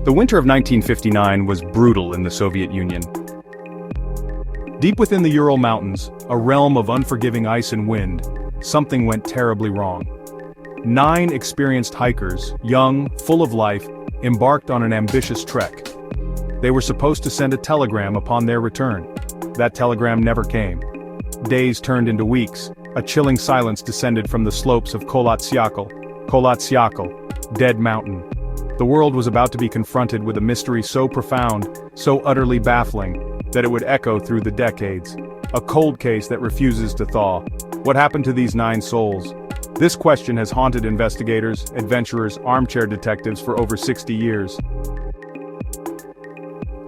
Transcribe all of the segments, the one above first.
The winter of 1959 was brutal in the Soviet Union. Deep within the Ural Mountains, a realm of unforgiving ice and wind, something went terribly wrong. 9 experienced hikers, young, full of life, embarked on an ambitious trek. They were supposed to send a telegram upon their return. That telegram never came. Days turned into weeks. A chilling silence descended from the slopes of Kolatsiakal, Dead Mountain. The world was about to be confronted with a mystery so profound, so utterly baffling, that it would echo through the decades. A cold case that refuses to thaw. What happened to these 9 souls? This question has haunted investigators, adventurers, armchair detectives for over 60 years.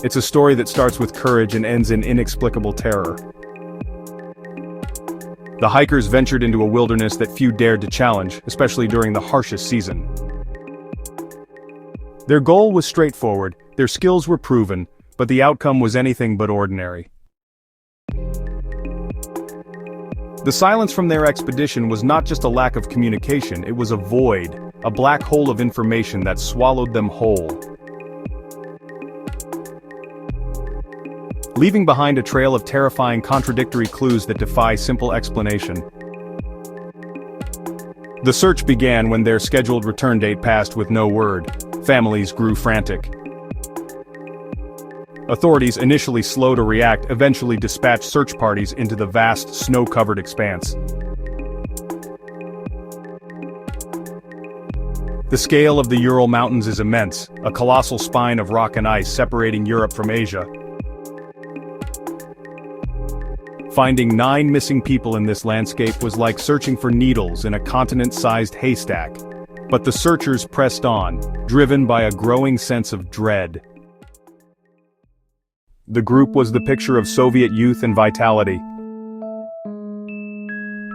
It's a story that starts with courage and ends in inexplicable terror. The hikers ventured into a wilderness that few dared to challenge, especially during the harshest season. Their goal was straightforward, their skills were proven, but the outcome was anything but ordinary. The silence from their expedition was not just a lack of communication, it was a void, a black hole of information that swallowed them whole. Leaving behind a trail of terrifying contradictory clues that defy simple explanation. The search began when their scheduled return date passed with no word. Families grew frantic. Authorities, initially slow to react, eventually dispatched search parties into the vast, snow-covered expanse. The scale of the Ural Mountains is immense, a colossal spine of rock and ice separating Europe from Asia. Finding 9 missing people in this landscape was like searching for needles in a continent-sized haystack. But the searchers pressed on, driven by a growing sense of dread. The group was the picture of Soviet youth and vitality.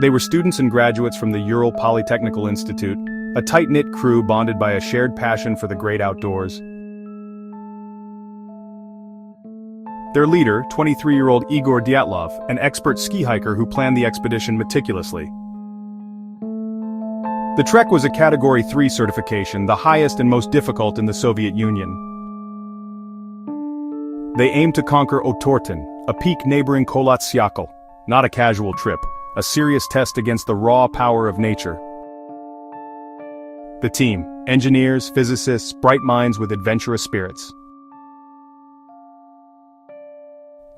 They were students and graduates from the Ural Polytechnical Institute, a tight-knit crew bonded by a shared passion for the great outdoors. Their leader, 23-year-old Igor Dyatlov, an expert ski hiker who planned the expedition meticulously. The trek was a Category 3 certification, the highest and most difficult in the Soviet Union. They aimed to conquer Otorten, a peak neighboring Kolatsiakal, not a casual trip, a serious test against the raw power of nature. The team, engineers, physicists, bright minds with adventurous spirits.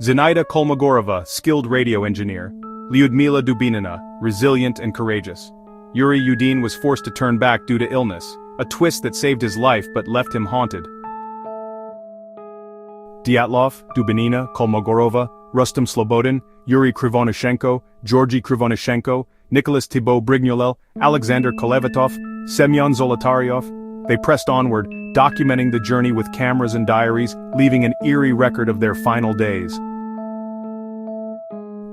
Zinaida Kolmogorova, skilled radio engineer. Lyudmila Dubinina, resilient and courageous. Yuri Yudin was forced to turn back due to illness, a twist that saved his life but left him haunted. Dyatlov, Dubinina, Kolmogorova, Rustem Slobodin, Yuri Krivonishenko, Georgy Krivonishenko, Nicholas Thibault Brignolel, Alexander Kolevatov, Semyon Zolotaryov. They pressed onward, documenting the journey with cameras and diaries, leaving an eerie record of their final days.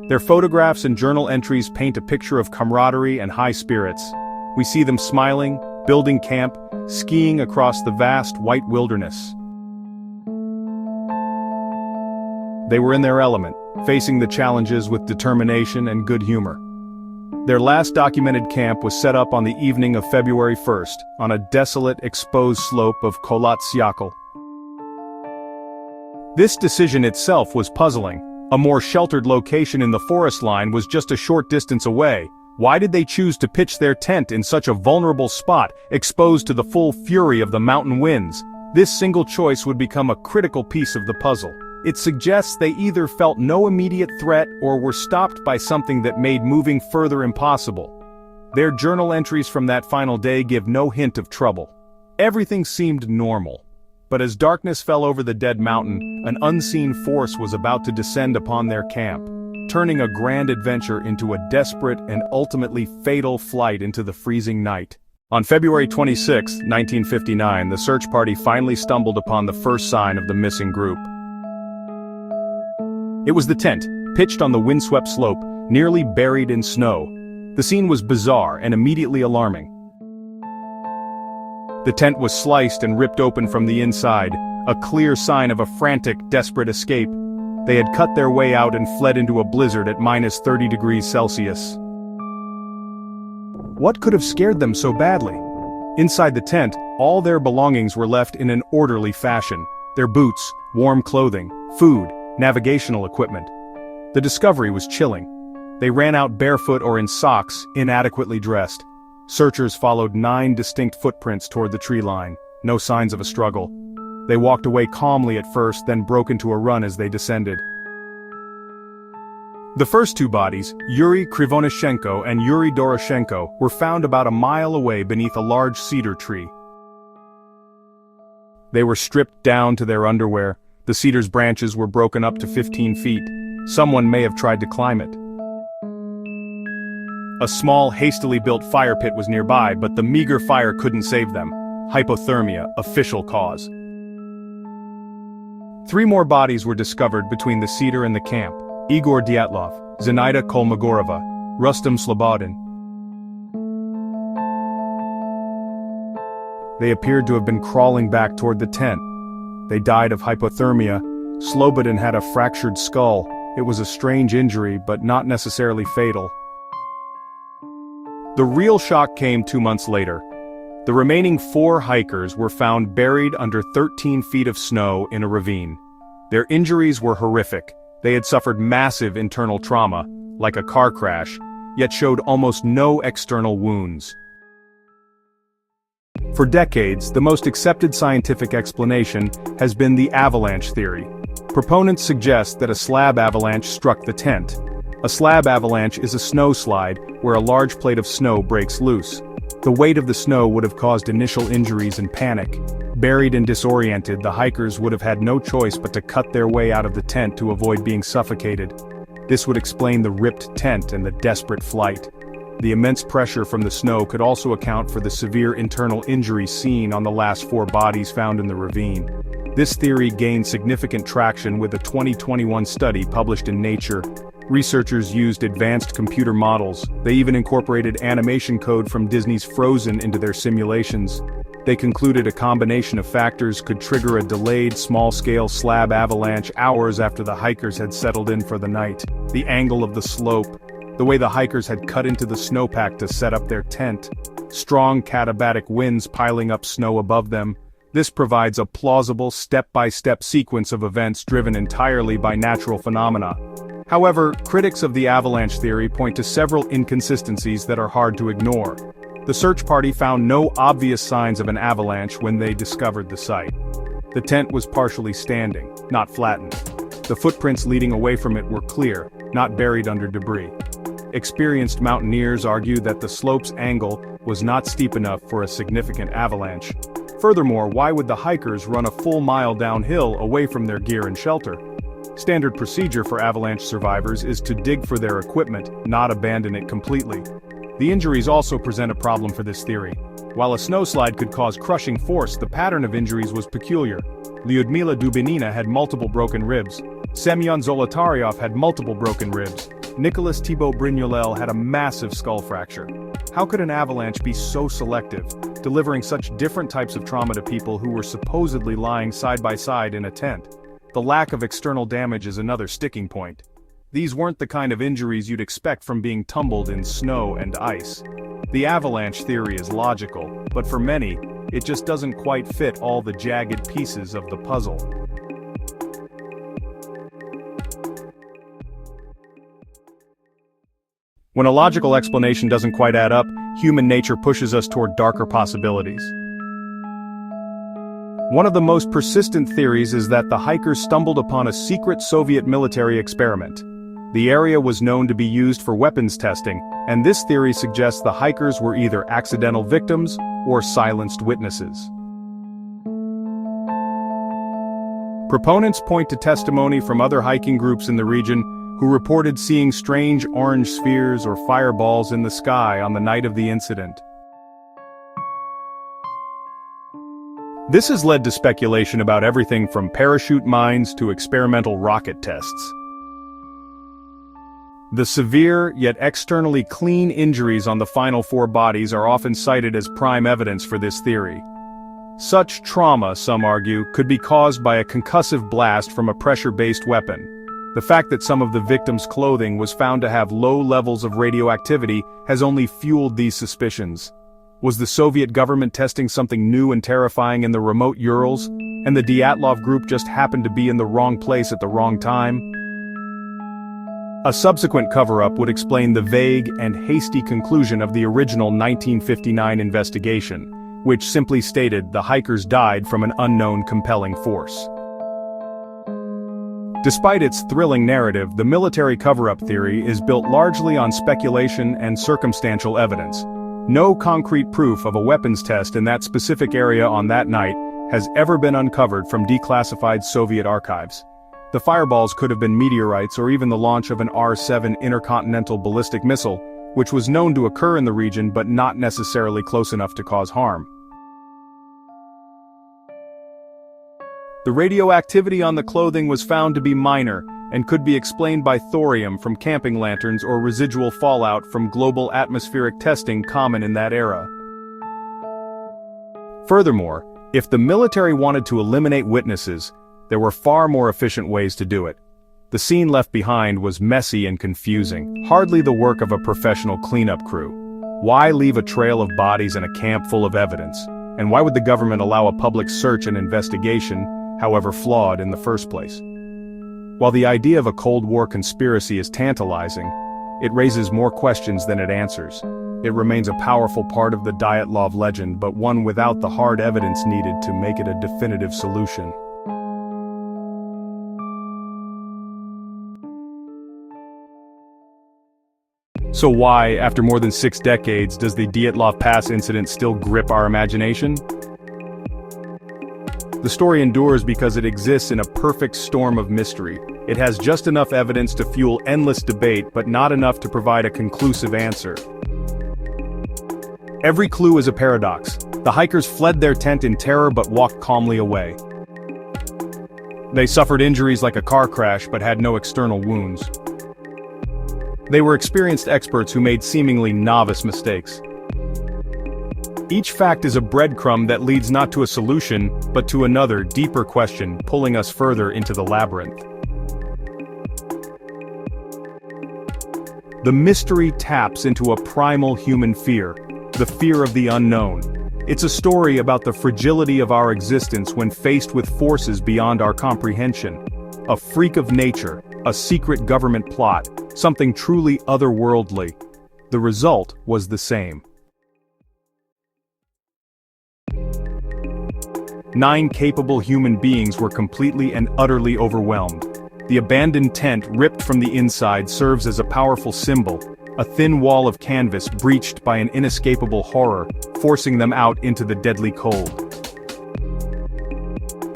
Their photographs and journal entries paint a picture of camaraderie and high spirits. We see them smiling, building camp, skiing across the vast white wilderness. They were in their element, facing the challenges with determination and good humor. Their last documented camp was set up on the evening of February 1st, on a desolate, exposed slope of Kolatsiakal. This decision itself was puzzling. A more sheltered location in the forest line was just a short distance away. Why did they choose to pitch their tent in such a vulnerable spot, exposed to the full fury of the mountain winds? This single choice would become a critical piece of the puzzle. It suggests they either felt no immediate threat or were stopped by something that made moving further impossible. Their journal entries from that final day give no hint of trouble. Everything seemed normal. But as darkness fell over the dead mountain, an unseen force was about to descend upon their camp, turning a grand adventure into a desperate and ultimately fatal flight into the freezing night. On February 26, 1959, the search party finally stumbled upon the first sign of the missing group. It was the tent, pitched on the windswept slope, nearly buried in snow. The scene was bizarre and immediately alarming. The tent was sliced and ripped open from the inside, a clear sign of a frantic, desperate escape. They had cut their way out and fled into a blizzard at minus 30 degrees Celsius. What could have scared them so badly? Inside the tent, all their belongings were left in an orderly fashion: their boots, warm clothing, food, navigational equipment. The discovery was chilling. They ran out barefoot or in socks, inadequately dressed. Searchers followed 9 distinct footprints toward the tree line, no signs of a struggle. They walked away calmly at first, then broke into a run as they descended. The first 2 bodies, Yuri Krivonishenko and Yuri Doroshenko, were found about a mile away beneath a large cedar tree. They were stripped down to their underwear. The cedar's branches were broken up to 15 feet. Someone may have tried to climb it. A small, hastily built fire pit was nearby, but the meager fire couldn't save them. Hypothermia, official cause. 3 more bodies were discovered between the cedar and the camp: Igor Dyatlov, Zenaida Kolmogorova, Rustam Slobodin. They appeared to have been crawling back toward the tent. They died of hypothermia. Slobodin had a fractured skull. It was a strange injury, but not necessarily fatal. The real shock came 2 months later. The remaining 4 hikers were found buried under 13 feet of snow in a ravine. Their injuries were horrific. They had suffered massive internal trauma, like a car crash, yet showed almost no external wounds. For decades, the most accepted scientific explanation has been the avalanche theory. Proponents suggest that a slab avalanche struck the tent. A slab avalanche is a snow slide where a large plate of snow breaks loose. The weight of the snow would have caused initial injuries and panic. Buried and disoriented, the hikers would have had no choice but to cut their way out of the tent to avoid being suffocated. This would explain the ripped tent and the desperate flight. The immense pressure from the snow could also account for the severe internal injuries seen on the last 4 bodies found in the ravine. This theory gained significant traction with a 2021 study published in Nature. Researchers used advanced computer models. They even incorporated animation code from Disney's Frozen into their simulations. They concluded a combination of factors could trigger a delayed small-scale slab avalanche hours after the hikers had settled in for the night. The angle of the slope, the way the hikers had cut into the snowpack to set up their tent, strong katabatic winds piling up snow above them. This provides a plausible step-by-step sequence of events driven entirely by natural phenomena. However, critics of the avalanche theory point to several inconsistencies that are hard to ignore. The search party found no obvious signs of an avalanche when they discovered the site. The tent was partially standing, not flattened. The footprints leading away from it were clear, not buried under debris. Experienced mountaineers argue that the slope's angle was not steep enough for a significant avalanche. Furthermore, why would the hikers run a full mile downhill away from their gear and shelter? Standard procedure for avalanche survivors is to dig for their equipment, not abandon it completely. The injuries also present a problem for this theory. While a snowslide could cause crushing force, the pattern of injuries was peculiar. Lyudmila Dubinina had multiple broken ribs. Semyon Zolotaryov had multiple broken ribs. Nicholas Thibault Brignolel had a massive skull fracture. How could an avalanche be so selective, delivering such different types of trauma to people who were supposedly lying side by side in a tent? The lack of external damage is another sticking point. These weren't the kind of injuries you'd expect from being tumbled in snow and ice. The avalanche theory is logical, but for many, it just doesn't quite fit all the jagged pieces of the puzzle. When a logical explanation doesn't quite add up, human nature pushes us toward darker possibilities. One of the most persistent theories is that the hikers stumbled upon a secret Soviet military experiment. The area was known to be used for weapons testing, and this theory suggests the hikers were either accidental victims or silenced witnesses. Proponents point to testimony from other hiking groups in the region who reported seeing strange orange spheres or fireballs in the sky on the night of the incident. This has led to speculation about everything from parachute mines to experimental rocket tests. The severe yet externally clean injuries on the final 4 bodies are often cited as prime evidence for this theory. Such trauma, some argue, could be caused by a concussive blast from a pressure-based weapon. The fact that some of the victims' clothing was found to have low levels of radioactivity has only fueled these suspicions. Was the Soviet government testing something new and terrifying in the remote Urals, and the Dyatlov group just happened to be in the wrong place at the wrong time? A subsequent cover-up would explain the vague and hasty conclusion of the original 1959 investigation, which simply stated the hikers died from an unknown compelling force. Despite its thrilling narrative, the military cover-up theory is built largely on speculation and circumstantial evidence. No concrete proof of a weapons test in that specific area on that night has ever been uncovered from declassified Soviet archives. The fireballs could have been meteorites or even the launch of an R-7 intercontinental ballistic missile, which was known to occur in the region but not necessarily close enough to cause harm. The radioactivity on the clothing was found to be minor and could be explained by thorium from camping lanterns or residual fallout from global atmospheric testing common in that era. Furthermore, if the military wanted to eliminate witnesses, there were far more efficient ways to do it. The scene left behind was messy and confusing, hardly the work of a professional cleanup crew. Why leave a trail of bodies in a camp full of evidence? And why would the government allow a public search and investigation, however flawed in the first place? While the idea of a Cold War conspiracy is tantalizing, it raises more questions than it answers. It remains a powerful part of the Dyatlov legend, but one without the hard evidence needed to make it a definitive solution. So why, after more than 6 decades, does the Dyatlov Pass incident still grip our imagination? The story endures because it exists in a perfect storm of mystery. It has just enough evidence to fuel endless debate, but not enough to provide a conclusive answer. Every clue is a paradox. The hikers fled their tent in terror but walked calmly away. They suffered injuries like a car crash but had no external wounds. They were experienced experts who made seemingly novice mistakes. Each fact is a breadcrumb that leads not to a solution, but to another, deeper question, pulling us further into the labyrinth. The mystery taps into a primal human fear, the fear of the unknown. It's a story about the fragility of our existence when faced with forces beyond our comprehension. A freak of nature, a secret government plot, something truly otherworldly. The result was the same. 9 capable human beings were completely and utterly overwhelmed. The abandoned tent ripped from the inside serves as a powerful symbol, a thin wall of canvas breached by an inescapable horror, forcing them out into the deadly cold.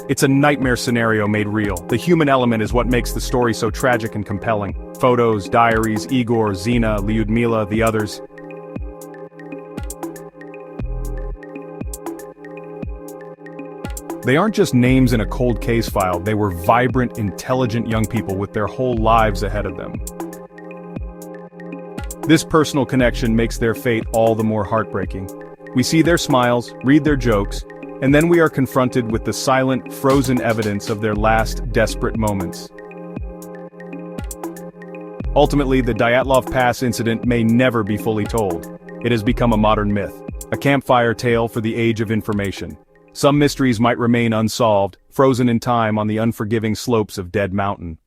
It's a nightmare scenario made real. The human element is what makes the story so tragic and compelling. Photos, diaries, Igor, Zina, Lyudmila, the others. They aren't just names in a cold case file, they were vibrant, intelligent young people with their whole lives ahead of them. This personal connection makes their fate all the more heartbreaking. We see their smiles, read their jokes, and then we are confronted with the silent, frozen evidence of their last desperate moments. Ultimately, the Dyatlov Pass incident may never be fully told. It has become a modern myth, a campfire tale for the age of information. Some mysteries might remain unsolved, frozen in time on the unforgiving slopes of Dead Mountain.